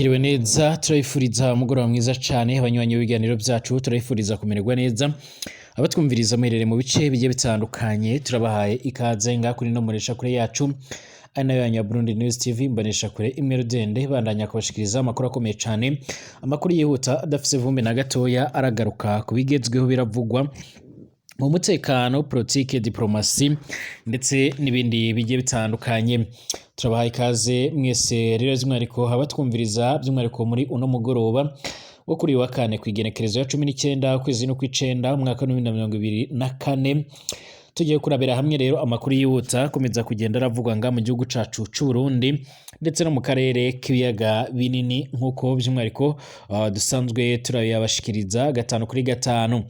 Mwiriwe neza turayifuriza umugoroba mwiza cyane abanywanyi b'ibiganiro byacu turayifuriza kumererwa neza abatwumviriza muherere mu bice bigiye bitandukanye turabahaye ikaze nga kuri no muresha kure yacu ari nayo ya Burundi News TV mbanesha kure imwe rudende bandanya kubashikiriza amakuru akomeye cyane amakuru yihuta adafise vumbi na gatoya aragaruka kubigezweho biravugwa mu mutekano politike diplomasi ndetse n'ibindi bigiye bitandukanye turabahaye ikaze mwese rero zimwariko abatwumviriza by'umwariko muri uno mugoroba wo kuri wa kane kwigenekerezo ya 19 kwezi no kw'icenda umwaka wa 2024 tugiye kurabera hamwe rero amakuru yihuta komeza kugenda aravugwa nga mu gihugu cacu c'u Burundi ndetse no mu karere k'ibiyaga binini nkuko by'umwariko dusanzwe turabashikiriza gatanu kuri gatanu.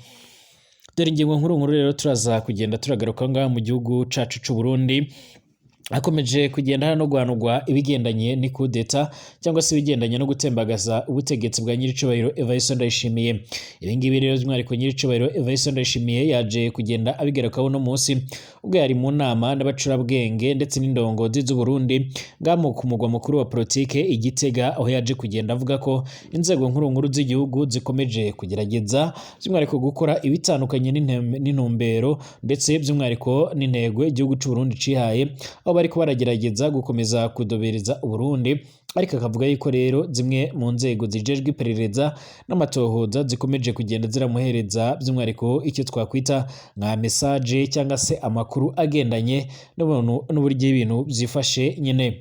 Dore ingingo nkuru rero turaza kugenda turagaruka ngaha mu gihugu cacu c'u Burundi akomeje kugenda no guhanurwa ibigendanye ni kudeta cyangwa se ibigendanye no gutembagaza ubutegetsi bwa nyiricubahiro Evariste Ndayishimiye. Ibingibi rero by'umwariko nyiricubahiro Evariste Ndayishimiye yaje kugenda abigarukaho no munsi ubwo yari mu nama n'abacurabwenge ndetse n'indongozi z'u Burundi ngamo ku mugwa mukuru wa politike Igitega aho yaje kugenda avuga ko inzego nkuru z'igihugu zikomeje kugerageza by'umwariko gukora ibitandukanye n'intumbero ndetse by'umwariko n'intego igihugu c'u Burundi cihaye bariko baragerageza gukomeza kudobereza Uburundi ariko akavuga yuko rero zimwe mu nzego zijejwe iperereza n'amatohoza zikomeje kugenda ziramuhereza by'umwariko icyo twakwita nka message cyangwa se amakuru agendanye n'uburyo ibintu byifashe nyene.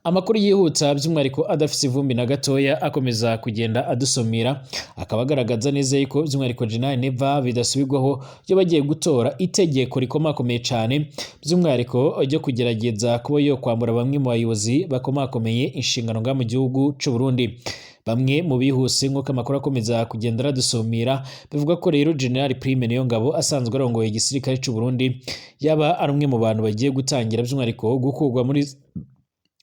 Amakuru yihuta by'umwariko adafise ivumbi na gatoya akomeza kugenda adusomira akaba agaragaza neza yuko by'umwariko General Neva bidasubirwaho byo bagiye gutora itegeko rikomakomeye cyane by'umwariko ryo kugerageza kuba yo kwambura bamwe mu bayobozi bakomakomeye inshingano nga mu gihugu c'u Burundi. Bamwe mu bihuse nk'uko amakuru akomeza kugenda aradusomira bivuga ko rero General Prime Niyongabo asanzwe arongoye igisirikare c'u Burundi yaba ari umwe mu bantu bagiye gutangira by'umwariko gukurwa muri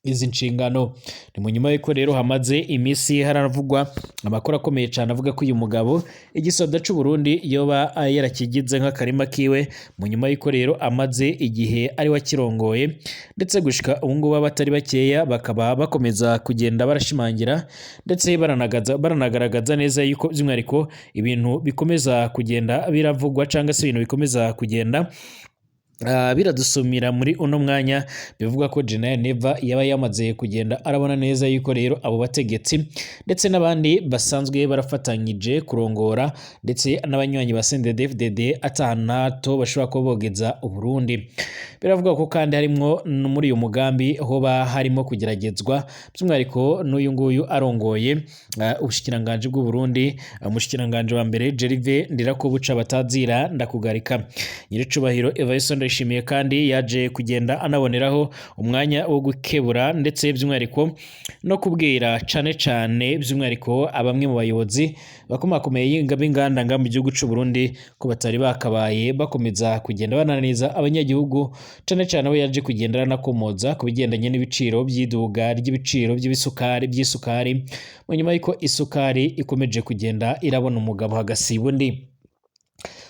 izi nshingano. Ni mu nyuma yuko rero hamaze imisi haravugwa amakuru akomeye cyane avuga ko uyu mugabo igisoda c'u Burundi yoba yarakigize nk'akarima kiwe mu nyuma yuko rero amaze igihe ari wakirongoye ndetse gushika ubu ngubu abatari bakeya bakaba bakomeza kugenda barashimangira ndetse baranagaragaza neza yuko by'umwariko ibintu bikomeza kugenda biravugwa cyangwa se ibintu bikomeza kugenda biradusumira muri uno mwanya bivuga ko General Neva yaba yamaze kugenda arabona neza yuko rero abo bategetsi ndetse n'abandi basanzwe barafatanyije kurongora ndetse n'abanywanyi ba CNDD-FDD atanato bashobora ko bogeza Uburundi. Biravuga ko kandi harimo muri uyu mugambi hoba harimo kugeragezwa by'umwariko n'uyu nguyu arongoye ubushikiranganje bw'u Burundi umushikiranganje wa mbere Jerive Ndirakobuca batazira ndakugarika. Nyiricubahiro Evariste Ndayishimiye kandi yaje kugenda anaboneraho umwanya wo gukebura ndetse by'umwariko no kubwira cane by'umwariko abamwe mu bayobozi bakomakomeye b'inganda nga mu gihugu c'u Burundi ko batari bakabaye bakomeza kugenda bananiza abanyagihugu cane aho yaje kugenda aranakomoza ku bigendanye n'ibiciro by'iduga ry'ibiciro by'isukari mu nyuma yuko isukari ikomeje kugenda irabona umugabo hagasiba undi.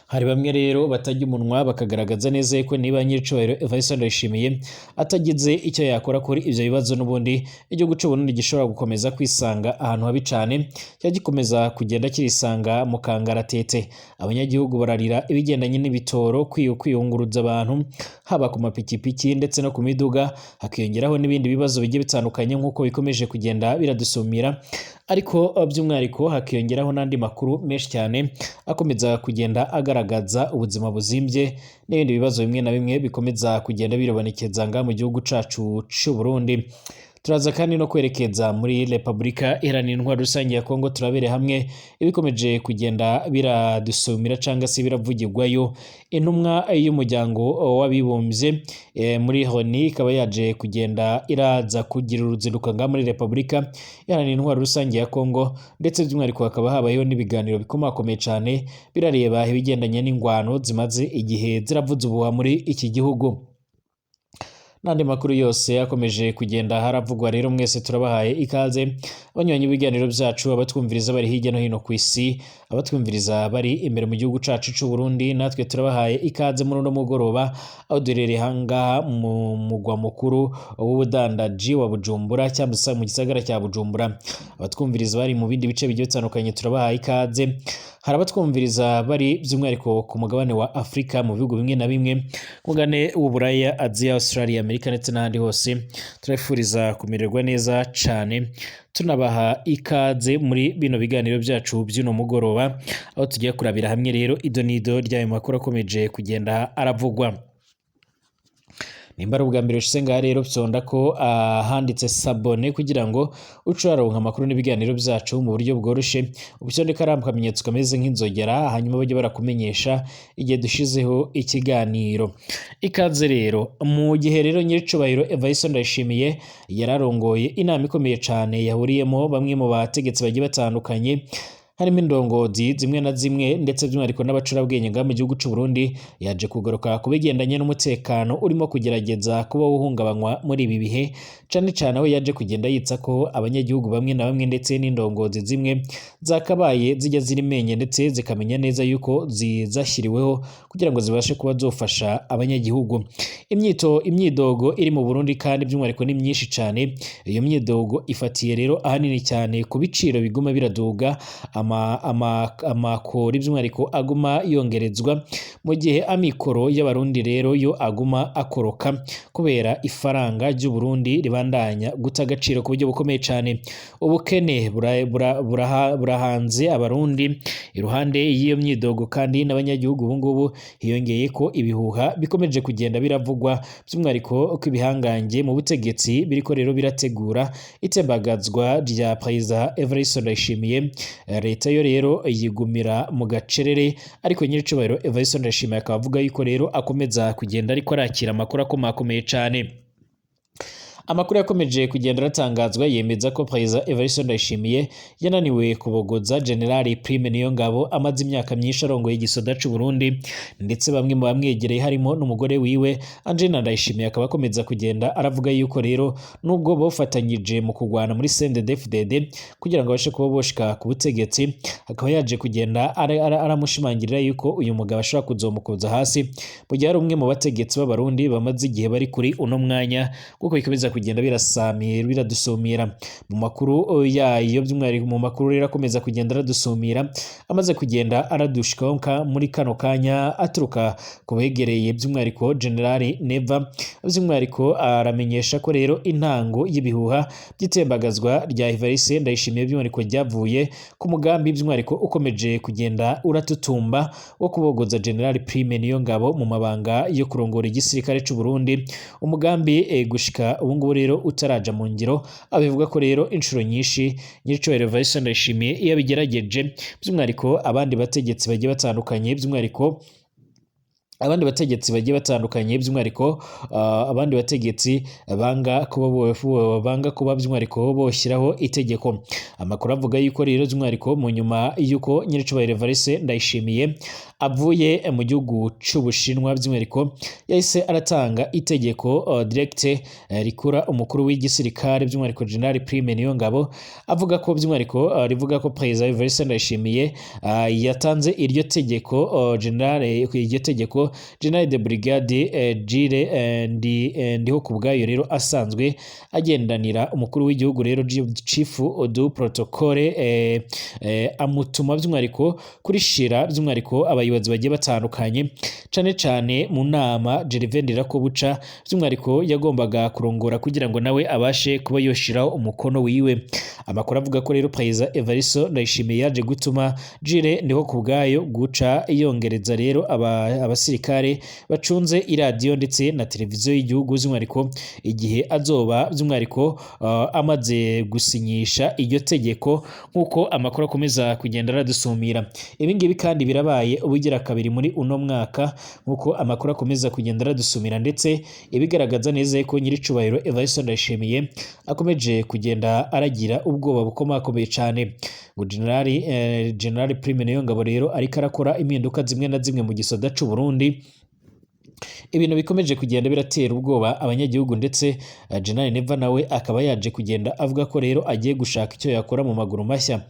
Hari bamwe rero batajya umunwa bakagaragaza neza ko niba nyiricubahiro Evariste Ndayishimiye atagize icyo yakora kuri ivyo bibazo n'ubundi igihugu c'u Burundi gishobora gukomeza kwisanga ahantu habi cane cyagikomeza kugenda kirisanga mu kangaratete. Abanyagihugu bararira ibigendanye n'ibitoro kwiyunguruza abantu haba ku mapikipiki ndetse no ku miduga hakiyongeraho n'ibindi bibazo bigiye bitandukanye nk'uko bikomeje kugenda biradusumira ariko by'umwariko hakiyongeraho n'andi makuru menshi cyane akomeza kugenda agaragaza ubuzima buzimbye n'ibindi bibazo bimwe na bimwe bikomeza kugenda birabonekeza nga mu gihugu cacu c'u Burundi. Turaza kandi no kwerekeza muri Republika Iharanira Intwaro Rusange ya Kongo turabere hamwe ibikomeje kugenda biradusumira cyangwa se biravugirwayo. Intumwa y'umuryango w'abibumbye muri Honi ikaba yaje kugenda iraza kugira uruzinduko nga muri Republika Iharanira Intwaro Rusange ya Kongo ndetse by'umwariko hakaba habayeho n'ibiganiro bikomakomeye cyane birareba ibigendanye n'ingwano zimaze igihe ziravuza ubuha muri iki gihugu. n'andi makuru yose akomeje kugenda haravugwa. Rero mwese turabahaye ikaze abanywanyi b'ibiganiro byacu, abatwumviriza bari hirya no hino ku isi, abatwumviriza bari imbere mu gihugu cacu c'u Burundi, natwe turabahaye ikaze muri uno mugoroba aho duherereye hangaha mu mugwa mukuru w'ubudandaji wa Bujumbura cyangwa se mu gisagara cya Bujumbura. Abatwumviriza bari mu bindi bice bigiye bitandukanye turabahaye ikaze. Hari abatwumviriza bari by'umwihariko ku mugabane wa Afrika mu bihugu bimwe na bimwe, mugane w'Uburaya, Aziya, Australia, Amerika ndetse n'ahandi hose. Turafuriza kumererwa neza cyane, tunabaha ikaze muri bino biganiro byacu by'uno mugoroba aho tugiye kurabira hamwe rero ido nido ry'ayo makuru akomeje kugenda aravugwa. Nimba ari ubwa mbere ushyize ngaha rero byonda ko handitse sabone kugira ngo uce uraronka amakuru n'ibiganiro byacu mu buryo bworoshye, ubyonde kariya akamenyetso kameze nk'inzogera, hanyuma bajye barakumenyesha igihe dushizeho ikiganiro. Ikaze rero mu gihe rero nyiricubahiro Evariste Ndayishimiye yararongoye inama ikomeye cyane yahuriyemo bamwe mu bategetsi bagiye batandukanye, harimo indongozi zimwe na zimwe ndetse by'umwihariko n'abacurabwenge ngaha mu gihugu cy'u Burundi. Yaje kugaruka ku bigendanye n'umutekano urimo kugerageza kuba wuhungabanywa muri ibi bihe, cyane cyane aho yaje kugenda yitsa ko abanyagihugu bamwe na bamwe ndetse n'indongozi zimwe zakabaye zijya ziri menye ndetse zikamenya neza yuko zizashyiriweho kugira ngo zibashe kuba zofasha abanyagihugu. Imyidogo iri mu Burundi kandi by'umwihariko ni myinshi cyane. Iyo myidogo ifatiye rero ahanini cyane ku biciro biguma biraduga, amakori by'umwihariko aguma yongerezwa, mu gihe amikoro y'abarundi rero yo aguma akoroka kubera ifaranga ry'u Burundi ribandanya guta agaciro ku buryo bukomeye cyane. Ubukene burahanze abarundi. Iruhande y'iyo myidogo kandi n'abanyagihugu ubu ngubu hiyongeye ko ibihuha bikomeje kugenda biravugwa, by'umwihariko ko ibihangange mu butegetsi biriko rero birategura itembagazwa rya Perezida Evariste Ndayishimiye. Leta yo rero yigumira mu gacerere, ariko nyiricubahiro Evariste Ndayishimiye akaba avuga yuko rero akomeza kugenda ariko arakira amakuru akomakomeye cyane. Amakuru yakomeje kugenda aratangazwa yemeza ko Perezida Evariste Ndayishimiye yananiwe kubogoza General Prime Niyongabo amaze imyaka myinshi arongoye igisoda cy'u Burundi, ndetse bamwe mu bamwegereye harimo n'umugore wiwe Angelina Ndayishimiye akaba akomeza kugenda aravuga yuko rero nubwo bofatanyije mu kugwana muri CNDD-FDD kugira ngo abashe kuba boshika ku butegetsi, akaba yaje kugenda aramushimangirira yuko uyu mugabo ashobora kuzomukoza hasi, mu gihe ari umwe mu bategetsi b'abarundi bamaze igihe bari kuri uno mwanya, kuko bikomeza kugenda biradusumira mu makuru yayo. By'umwihariko mu makuru rero akomeza kugenda aradusumira, amaze kugenda aradushika muri kano kanya aturuka ku begereye by'umwihariko General Neva. By'umwihariko aramenyesha ko rero intango y'ibihuha by'itembagazwa rya Evariste Ndayishimiye by'umwihariko ryavuye ku mugambi by'umwihariko ukomeje kugenda uratutumba wo kubogoza General Prime Niyongabo mu mabanga yo kurongora igisirikare cy'u Burundi. Umugambi gushika ubu ngubu rero utaraja mu ngiro, abivuga ko rero inshuro nyinshi nyiricubahiro Evariste Ndayishimiye iyo abigerageje, by'umwihariko abandi bategetsi bagiye batandukanye, by'umwihariko abandi bategetsi banga kuba by'umwihariko boshyiraho itegeko. Amakuru avuga yuko rero by'umwihariko mu nyuma yuko nyiricubahiro Evariste Ndayishimiye avuye mu gihugu cy'Ubushinwa, by'umwihariko yahise aratanga itegeko direct rikura umukuru w'igisirikare by'umwihariko General Prime Niyongabo, avuga ko by'umwihariko rivuga ko Perezida Evariste Ndayishimiye yatanze iryo tegeko General de Brigade Jire ndiho ku bwayo rero asanzwe agendanira umukuru w'igihugu rero Chief du Protocole, amutuma by'umwihariko kurishira by'umwihariko abayobozi bagiye batandukanye, cyane cyane mu nama Gervais Ndirakobuca by'umwihariko yagombaga kurongora kugira ngo nawe abashe kuba yoshiraho umukono wiwe. Amakuru avuga ko rero Perezida Evariste Ndayishimiye yaje gutuma Jire ndiho ku bwayo guca yongereza rero abasirikare bacunze iradiyo ndetse na televiziyo y'igihugu by'umwihariko igihe azoba by'umwihariko amaze gusinyisha iryo tegeko, nk'uko amakuru akomeza kugenda aradusumira. Ibi ngibi kandi birabaye ubugira kabiri muri uno mwaka, nk'uko amakuru akomeza kugenda aradusumira, ndetse ibigaragaza neza ko nyiricubahiro Evariste Ndayishimiye akomeje kugenda aragira ubwoba bukomakomeye cyane. Ngo General Prime Niyongabo rero ariko arakora impinduka zimwe na zimwe mu gisoda cy'u Burundi, ibintu bikomeje kugenda biratera ubwoba abanyagihugu ndetse General Neva nawe akaba yaje kugenda avuga ko rero agiye gushaka icyo yakora mu maguru mashya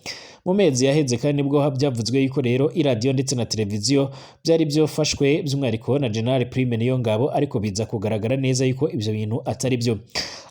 mu mezi yaheze, kandi nibwo byavuzwe yuko rero iradiyo ndetse na televiziyo byari byofashwe by'umwihariko na General Prime Niyongabo, ariko biza kugaragara neza yuko ibyo bintu atari byo.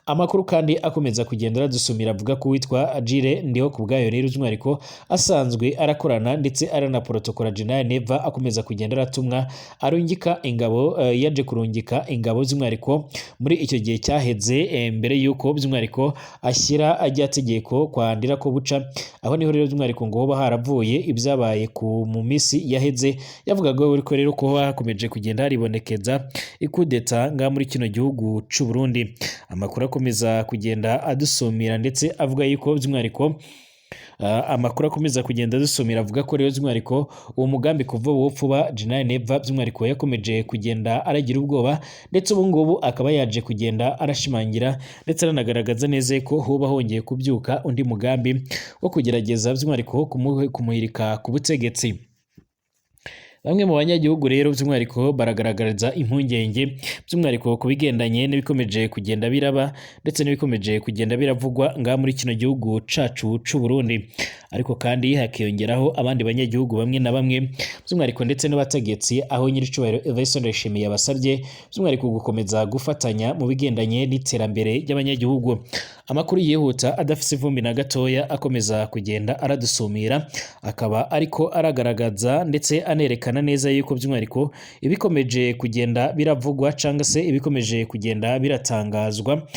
Amakuru kandi akomeza kugenda aradusumira avuga ko witwa Agire Ndiho kubwayo rero by'umwihariko asanzwe arakorana ndetse arana protokora General Neva, akomeza kugenda aratumwa arungika ingabo yaje kurungika ingabo by'umwihariko muri icyo gihe cyaheze mbere yuko by'umwihariko ashyira ajya tegeko kwandira ko buca, aho niho rero by'umwihariko ngo hoba haravuye ibyabaye ku mu misi yaheze, yavugaga ko rero ko hakomeje kugenda haribonekeza ikudeta nga muri kino gihugu cy'u Burundi. Amakuru akomeza kugenda adusumira ndetse avuga yuko by'umwihariko amakuru akomeza kugenda dusomera avuga ko rero by'umwihariko uwo mugambi kuva wopfuba General Neva by'umwihariko yakomeje kugenda aragira ubwoba, ndetse ubu ngubu akaba yaje kugenda arashimangira ndetse aranagaragaza neza ko hoba hongeye kubyuka undi mugambi wo kugerageza by'umwihariko kumuhirika ku butegetsi. Bamwe mu banyagihugu rero by'umwihariko baragaragariza impungenge by'umwihariko ku bigendanye n'ibikomeje kugenda biraba ndetse n'ibikomeje kugenda biravugwa nga muri kino gihugu cacu c'u Burundi, ariko kandi hakiyongeraho abandi banyagihugu bamwe na bamwe by'umwihariko ndetse n'abategetsi, aho nyiricubahiro Evariste Ndayishimiye yabasabye by'umwihariko gukomeza gufatanya mu bigendanye n'iterambere ry'abanyagihugu. Amakuru yihuta adafise ivumbi na gatoya akomeza kugenda aradusumira, akaba ariko aragaragaza ndetse anerekana neza yuko by'umwihariko ibikomeje kugenda biravugwa cyangwa se ibikomeje kugenda biratangazwa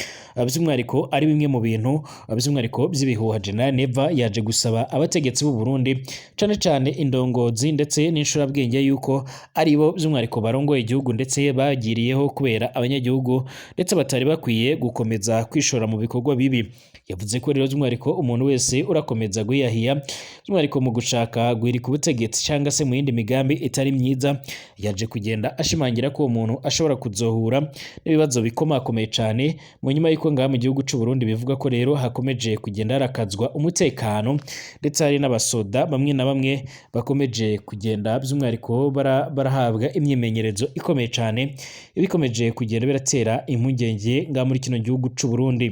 by'umwihariko ari bimwe mu bintu by'umwihariko by'ibihuha. General Neva yaje gusaba abategetsi b'u Burundi cyane cyane indongozi ndetse n'inshurabwenge yuko ari bo by'umwihariko barongoye igihugu ndetse bagiriyeho kubera abanyagihugu ndetse batari bakwiye gukomeza kwishora mu bikorwa bibi. Yavuze ko rero by'umwihariko umuntu wese urakomeza guyahiya by'umwihariko mu gushaka guhirika ubutegetsi cyangwa se mu yindi migambi itari myiza, yaje kugenda ashimangira ko umuntu ashobora kuzohura n'ibibazo bikomakomeye cyane mu nyuma y'uko ngaha mu gihugu cy'u Burundi bivuga ko rero hakomeje kugenda harakazwa umutekano ndetse hari n'abasoda bamwe na bamwe bakomeje kugenda by'umwihariko barahabwa imyimenyerezo ikomeye cyane, ibikomeje kugenda biratera impungenge ngaha muri kino gihugu cy'u Burundi.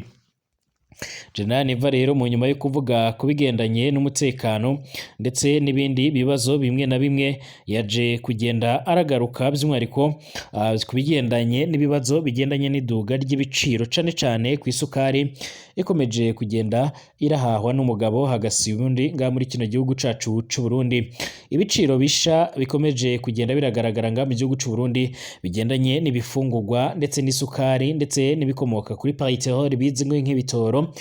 General Neva rero mu nyuma yo kuvuga ku bigendanye n'umutekano ndetse n'ibindi bibazo bimwe na bimwe, yaje kugenda aragaruka by'umwihariko ku bigendanye n'ibibazo bigendanye n'iduga ry'ibiciro cyane cyane ku isukari ikomeje kugenda irahahwa n'umugabo hagasi ubundi ngaha muri kino gihugu cacu c'u Burundi. Ibiciro bisha bikomeje kugenda biragaragara ngaha mu gihugu c'u Burundi bigendanye n'ibifungurwa ndetse n'isukari ndetse n'ibikomoka kuri pariteol bizwi nk'ibitoro,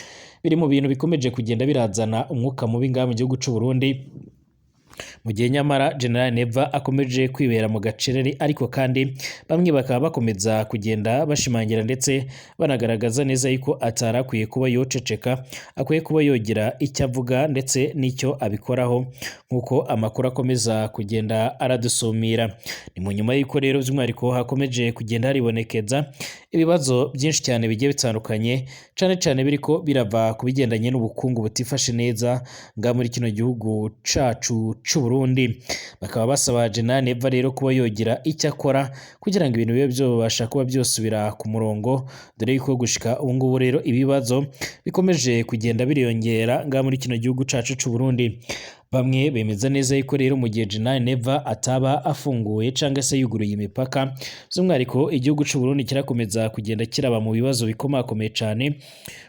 biri mu bintu bikomeje kugenda birazana umwuka mubi ngaha mu gihugu cy'u Burundi, mu gihe nyamara General Neva akomeje kwibera mu gacerere, ariko kandi bamwe bakaba bakomeza kugenda bashimangira ndetse banagaragaza neza yuko atarakwiye kuba yoceceka, akwiye kuba yogira icyo avuga ndetse n'icyo abikoraho nk'uko amakuru akomeza kugenda aradusumira. Ni mu nyuma y'uko rero by'umwihariko hakomeje kugenda haribonekeza ibibazo byinshi cyane bigiye bitandukanye cyane cyane biriko birava ku bigendanye n'ubukungu butifashe neza ngaha muri kino gihugu cacu c'u Burundi. Bakaba basaba General Neva rero kuba yogira icyo akora kugira ngo ibintu bibe byobasha kuba byosubira ku murongo, dore yuko gushika ubu ngubu rero ibibazo bikomeje kugenda biriyongera ngaha muri kino gihugu cacu c'u Burundi. Bamwe bemeza neza yuko rero mu gihe General Neva ataba afunguye cyangwa se yuguruye imipaka, by'umwihariko igihugu cy'u Burundi kirakomeza kugenda kiraba mu bibazo bikomakomeye cyane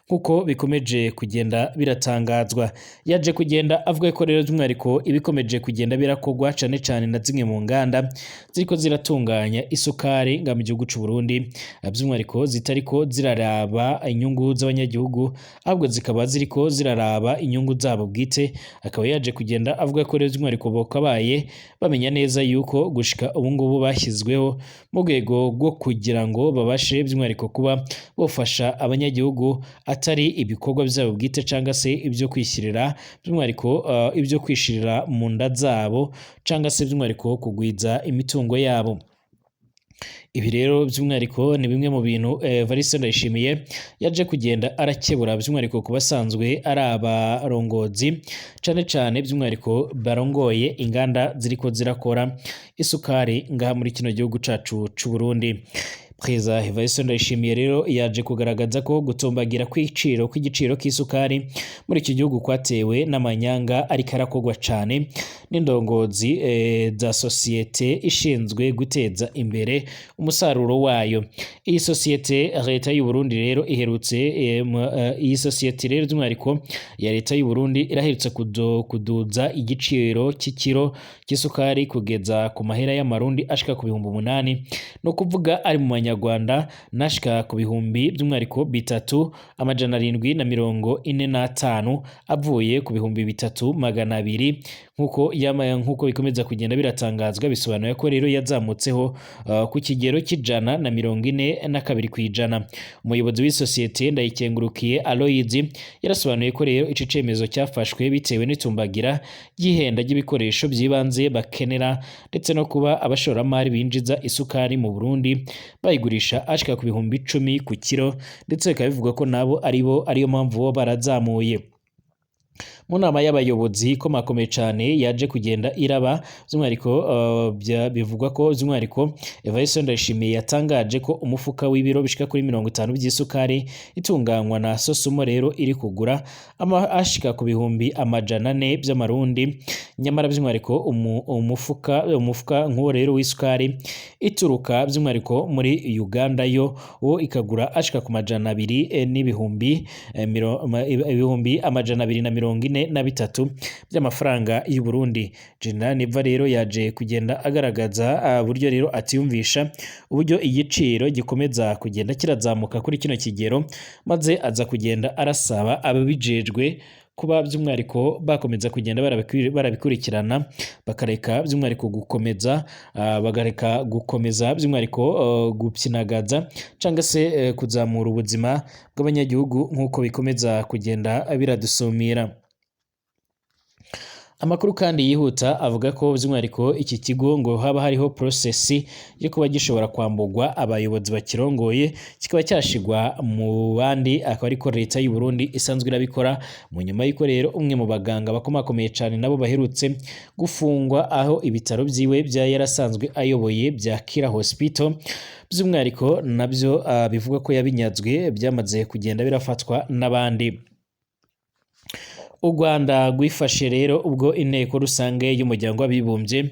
kuko bikomeje kugenda biratangazwa. Yaje kugenda avuga ko rero by'umwihariko ibikomeje kugenda birakogwa cyane cyane na zimwe mu nganda ziriko ziratunganya isukari nga mu gihugu cy'u Burundi, by'umwihariko zitariko ziraraba inyungu z'abanyagihugu ahubwo zikaba ziriko ziraraba inyungu zabo bwite. Akaba yaje kugenda avuga ko rero by'umwihariko bokabaye bamenya neza yuko gushika ubu ngubu bashyizweho mu rwego rwo kugira ngo babashe by'umwihariko kuba bofasha abanyagihugu atari ibikorwa byabo bwite cyangwa se ibyo kwishyirira by'umwihariko ibyo kwishirira mu nda zabo cyangwa se by'umwihariko kugwiza imitungo yabo. Ibi rero by'umwihariko ni bimwe mu bintu Evariste Ndayishimiye yaje kugenda arakebura by'umwihariko ku basanzwe ari abarongozi cane by'umwihariko barongoye inganda ziriko zirakora isukari ngaha muri kino gihugu cacu c'u Burundi. Perezida Evariste Ndayishimiye rero yaje kugaragaza ko gutombagira kw'igiciro k'isukari muri iki gihugu kwatewe n'amanyanga ariko arakogwa cane n'indongozi za sosiyete ishinzwe guteza imbere umusaruro wayo. Iyi sosiyete leta y'u Burundi rero iherutse iyi sosiyete rero by'umwihariko ya leta y'u Burundi iraherutse kuduza igiciro cy'ikiro cy'isukari kugeza ku mahera y'amarundi ashika ku 8,000, no kuvuga ari mu manyarwanda nashika ku bihumbi by'umwihariko 3,745 avuye ku bihumbi 3,200 nk'uko bikomeza kugenda biratangazwa. Bisobanuye ko rero yazamutseho ku kigero c'142 kw'ijana. Umuyobozi w'isosiyete Ndayikengurukiye Aloyizi yarasobanuye ko rero ico cemezo cyafashwe bitewe n'itumbagira ry'ihenda ry'ibikoresho by'ibanze bakenera ndetse no kuba abashoramari binjiza isukari mu Burundi bayigurisha ashika ku bihumbi 10 ku kiro, ndetse bikaba bivugwa ko nabo ariyo mpamvu bo barazamuye. Mu nama y'abayobozi ikomakomeye cane yaje kugenda iraba by'umwihariko bivugwa ko by'umwihariko Evariste Ndayishimiye yatangaje ko umufuka w'ibiro bishika kuri 50 by'isukari itunganywa na Sosumo rero iri kugura ashika ku bihumbi 400 by'amarundi, nyamara by'umwihariko umufuka nk'uwo rero w'isukari ituruka by'umwihariko muri Uganda yo wo ikagura ashika ku 200 n'ibihumbi 243 by'amafaranga y'u Burundi. General Neva rero yaje kugenda agaragaza buryo rero atiyumvisha uburyo igiciro gikomeza kugenda kirazamuka kuri kino kigero, maze aza kugenda arasaba ababijejwe kuba by'umwihariko bakomeza kugenda barabikurikirana bakareka by'umwihariko gukomeza by'umwihariko gupyinagaza cyangwa se kuzamura ubuzima bw'abanyagihugu nk'uko bikomeza kugenda biradusumira. Amakuru kandi yihuta avuga ko by'umwihariko iki kigo ngo haba hariho process yo kuba gishobora kwambugwa abayobozi bakirongoye kikaba cyashigwa mu bandi, akaba ariko leta y'u Burundi isanzwe irabikora mu nyuma y'iko rero umwe mu baganga bakomakomeye cyane nabo baherutse gufungwa aho ibitaro byiwe bya yarasanzwe ayoboye bya Kira Hospital by'umwihariko nabyo bivuga ko yabinyazwe byamaze kugenda birafatwa n'abandi. U Rwanda rwifashe rero ubwo inteko rusange y'umuryango w'abibumbye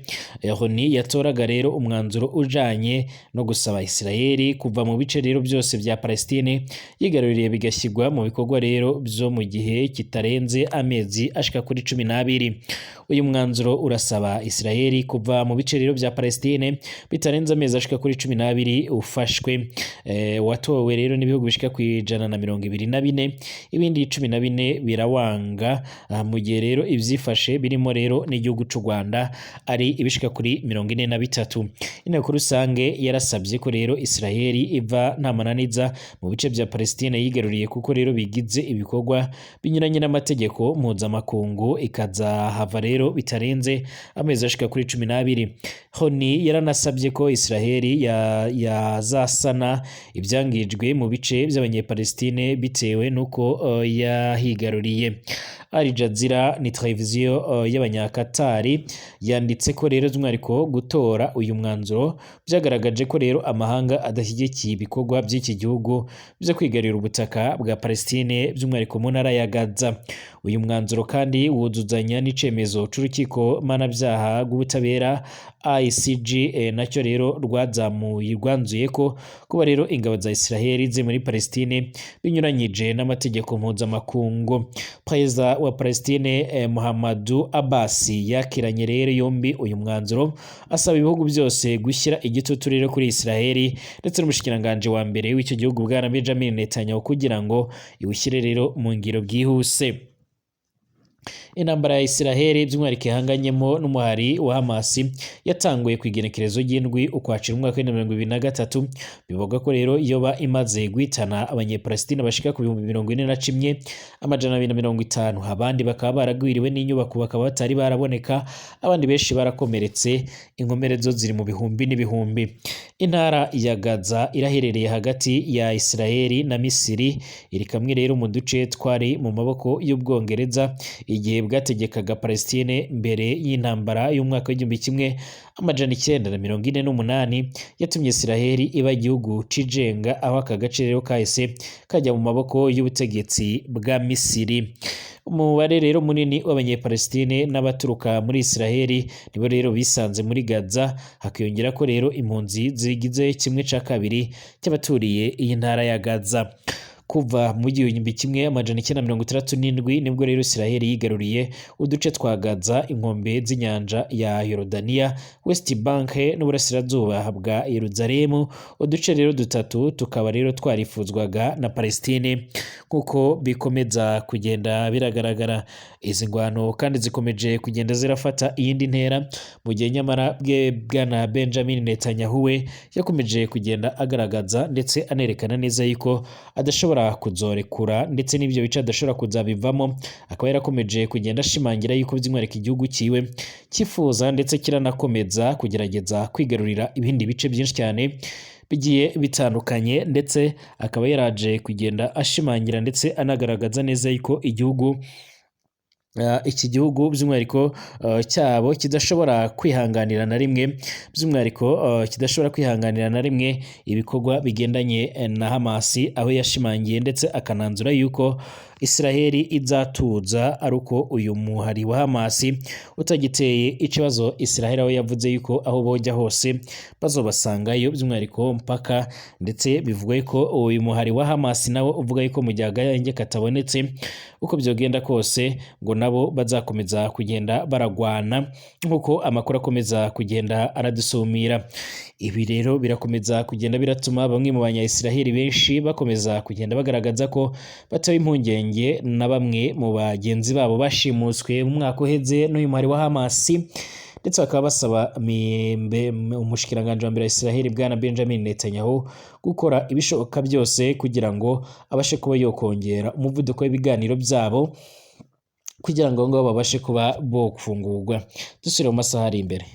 ONU yatoraga rero umwanzuro ujanye no gusaba Israeli kuva mu bice rero byose bya Palestine yigaruriye bigashyirwa mu bikorwa rero byo mu gihe kitarenze amezi ashika kuri 12. Uyu mwanzuro urasaba Israeli kuva mu bice rero bya Palestine bitarenze amezi ashika kuri 12 ufashwe. Watowe rero n'ibihugu bishika ku 124, ibindi 14 birawanga, mu gihe rero ivyifashe birimo rero n'igihugu c'u Rwanda ari ibishika kuri 43. Inteko rusange yarasabye ko rero Israeli iva nta mananiza mu bice bya Palestine yigaruriye, kuko rero bigize ibikorwa binyuranye n'amategeko mpuzamakungu, ikazahava rero bitarenze amezi ashika kuri 12. ONU yaranasabye ko Israeli yazasana ibyangijwe mu bice by'abanyepalestine bitewe nuko yahigaruriye. Al Jazeera ni televiziyo y'abanyakatari yanditse ko rero by'umwihariko gutora uyu mwanzuro byagaragaje ko rero amahanga adashyigikiye ibikorwa by'iki gihugu byo kwigarurira ubutaka bwa Palestine by'umwihariko mu ntara ya Gaza. Uyu mwanzuro kandi wuzuzanya n'icemezo c'urukiko mpanabyaha rw'ubutabera ICJ nacyo rero rwanzuye ko kuba rero ingabo za Israeli ze muri Palestine binyuranyije n'amategeko mpuzamakungu. Perezida wa Palestine Muhammadu Abbas yakiranye rero yombi uyu mwanzuro, asaba ibihugu byose gushyira igitutu rero kuri Israeli ndetse n'umushikiranganje wa mbere w'icyo gihugu bwana Benjamin Netanyahu kugira ngo iwushyire rero mu ngiro bwihuse. intambara ya Israel by'umwihariko ihanganyemo n'umuhari wa Hamas yatanguye ku igenekerezo ry'indwi ukwacira umwaka wa 2023 bivuga ko rero yoba imaze guhitana abanyepalestina bashika ku 41 amajana 250 abandi bakaba baragwiriwe n'inyubako bakaba batari baraboneka abandi benshi barakomeretse inkomerezo ziri mu bihumbi n'ibihumbi. Intara ya Gaza iraherereye hagati ya Israeli na Misiri iri kamwe rero mu duce twari mu maboko y'Ubwongereza igihe bwategekaga Palestine mbere y'intambara y'umwaka w'1948 yatumye Israeli iba igihugu cijenga aho aka gace rero kahise kajya mu maboko y'ubutegetsi bwa Misiri. Umubare rero munini w'abanyepalestine n'abaturuka muri Israeli nibo rero bisanze muri Gaza hakiyongera ko rero impunzi zigize 1/2 cy'abaturiye iyi ntara ya Gaza. Kuva mu 1967 nibwo rero Israeli yigaruriye uduce twa Gaza, inkombe z'inyanja ya Yorodania, West Bank n'uburasirazuba bwa Yerusalemu. Uduce rero dutatu tukaba rero twarifuzwaga na Palestine kuko bikomeza kugenda biragaragara. Izi ngwano kandi zikomeje kugenda zirafata iyindi ntera mu gihe nyamara bwana Benjamin Netanyahu we yakomeje kugenda agaragaza ndetse anerekana neza yuko adashobora kuzorekura ndetse n'ibyo bice adashobora kuzabivamo. Akaba yarakomeje kugenda ashimangira yuko by'umwihariko igihugu kiwe cyifuza ndetse kiranakomeza kugerageza kwigarurira ibindi bice byinshi cyane bigiye bitandukanye, ndetse akaba yaraje kugenda ashimangira ndetse anagaragaza neza yuko iki gihugu by'umwihariko cyabo kidashobora kwihanganira na rimwe kidashobora kwihanganira na rimwe ibikorwa bigendanye na Hamas, aho yashimangiye ndetse akananzura yuko Israeli izatuza ari uko uyu muhari wa Hamas utagiteye ikibazo Israeli, aho yavuze yuko aho bojya hose bazobasangayo by'umwihariko mpaka, ndetse bivuga yuko uyu muhari wa Hamas nawo uvuga yuko mu gihe agahenge katabonetse uko byogenda kose ngo nabo bazakomeza kugenda baragwana nk'uko amakuru akomeza kugenda aradusumira. Ibi rero birakomeza kugenda biratuma bamwe mu banya-Israeli benshi bakomeza kugenda bagaragaza ko batewe impungenge na bamwe mu bagenzi babo bashimuswe mu mwaka uheze n'uyu muhari wa Hamas, ndetse bakaba basaba umushikiranganje wa mbere wa Israeli bwana Benjamin Netanyahu gukora ibishoboka byose kugira ngo abashe kuba yokongera umuvuduko w'ibiganiro byabo kugira ngo babashe kuba bo gufungurwa. Dusubire mu masaha ari imbere.